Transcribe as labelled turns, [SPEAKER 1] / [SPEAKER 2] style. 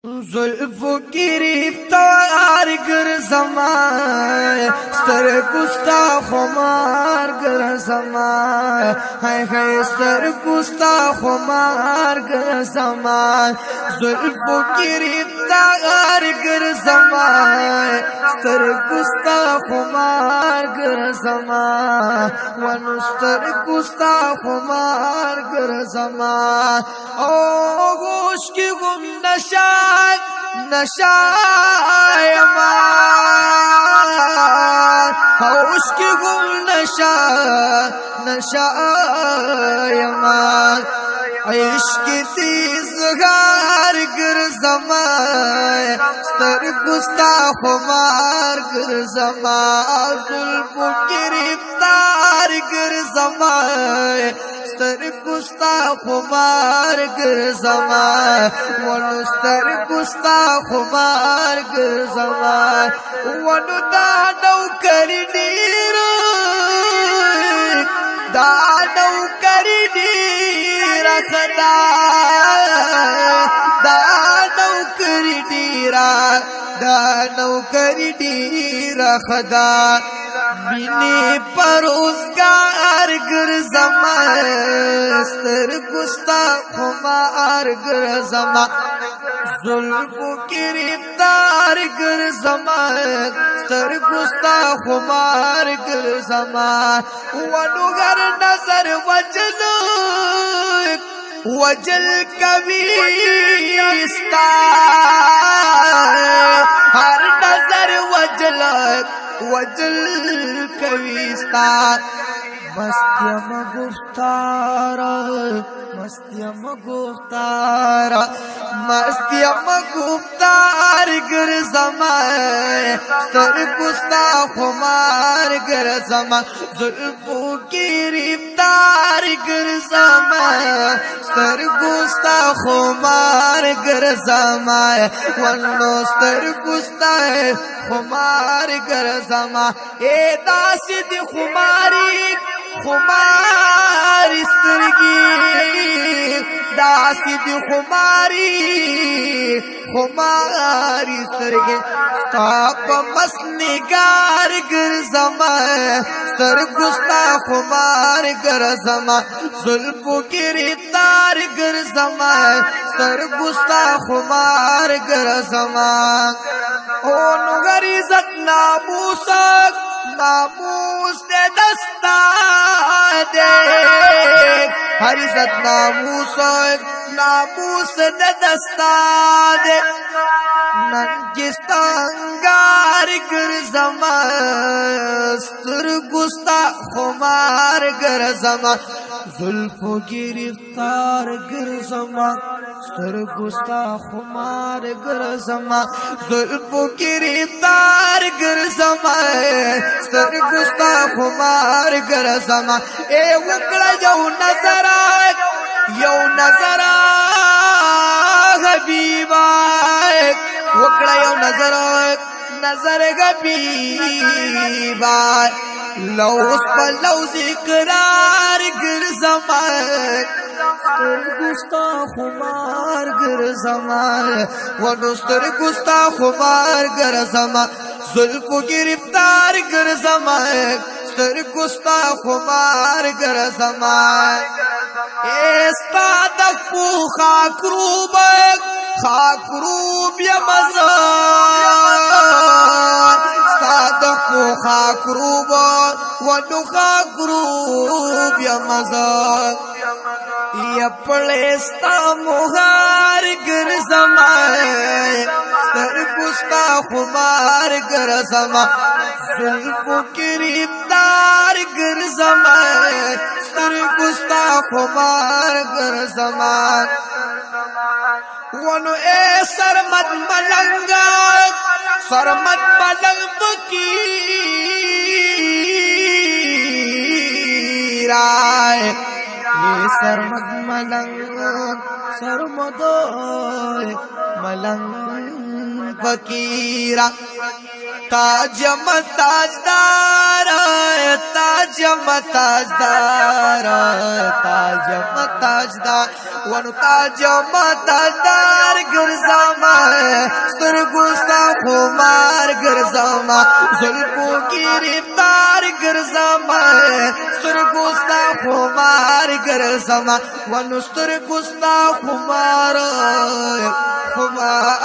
[SPEAKER 1] जुल्फों की रफ्तार गर समाए स्तर कुस्ता खुमार गर समाए है स्तर कुस्ता खुमार गर समाए जुल्फों की रफ्तार गर समाए स्तर कुस्ता खुमार गर समाए वन स्तर कुस्ता खुमार गर समाए ओ गोश की गुम नशा होश की गुल नशा इश्क तीज गार गर जमाए स्तर गुस्ता खुमार गर जमा जुल्फों की रफ्तार गर जमाए स्तर गुस्ता खुमार गर जमाए वन स्तर गुस्ता खुमार गर जमाए वन दानव कर नीर दानव कर नीर खदा दानव कर नीरा दानव कर नीरा खदा बिने परोजगार गर जमाए स्तर गुस्ता खुमार गर जमा जुल्फों की रफ्तार गर जमाए स्तर गुस्ता खुमार गर जमा वनुगर नजर वजल वजल कवीस्ता हर नजर वजल वजल कवीस्ता मस्तियम गुफ्तारा मस्तियम गुफ्तारा मस्तियम गुफ्तार गर जमाए स्तर गुस्ता खुमार गर जमा जुल्फों की रफ्तार गर जमाए स्तर गुस्ता खुमार गर जमाए वनो स्तर गुस्ता खुमार गर जमा ए दासिद खुमारी खुमार स्त्रगी दासिद खुमारी खुमारी स्त्रगी ताप मसनिगार गर जमाए स्तर गुस्ता खुमार गर जमा जुल्फों की रफ्तार गर जमाए स्तर गुस्ता खुमार गर जमा ओ नुगर इज्जत नामूसक नामूस दे दस्ता दे हर इज्जत नामूसक नामूस दे दस्ता दे नंगिस्तांगार गर जमा स्तर गुस्ता खुमार गर जमा जुल्फों की रफ्तार गर जमा स्तर गुस्ता खुमार गर जमा जुल्फों की रफ्तार गर जमा स्तर गुस्ता खुमार गर जमा ए वकड़ा यौ नजरा हबीबा वकड़ा यौ नजर हबीबा लौस पर लौस इकरार गर जमाए स्तर गुस्ता खुमार गर जमाए वन स्तर गुस्ता खुमार गर जमा जुल्फों की रफ्तार गर जमाए स्तर गुस्ता खुमार गर जमाए एस्तादकू खाकरूब या मज़ा सादकू खाकरूब वनु खाकरूब या मज़ा ये पलेस्ता मुहार गर जमाए स्तर गुस्ता खुमार गर जमा जुल्फों की रफ्तार गर जमाए स्तर गुस्ता खुमार गर जमा वनु ए सरमत मलंग फकीराय ये सरमत मलंग फकीरा ताजम ताजदार ताजम ताजदार ताजम ताजदार वन ताजम ताजदार गुरजामा खुमार गिरजमा जुल्फों गिरफ्तार गिरजमा सुरगुस्ता खुमार गिरजमा वनुस्तर गुस्ता खुमार खुमार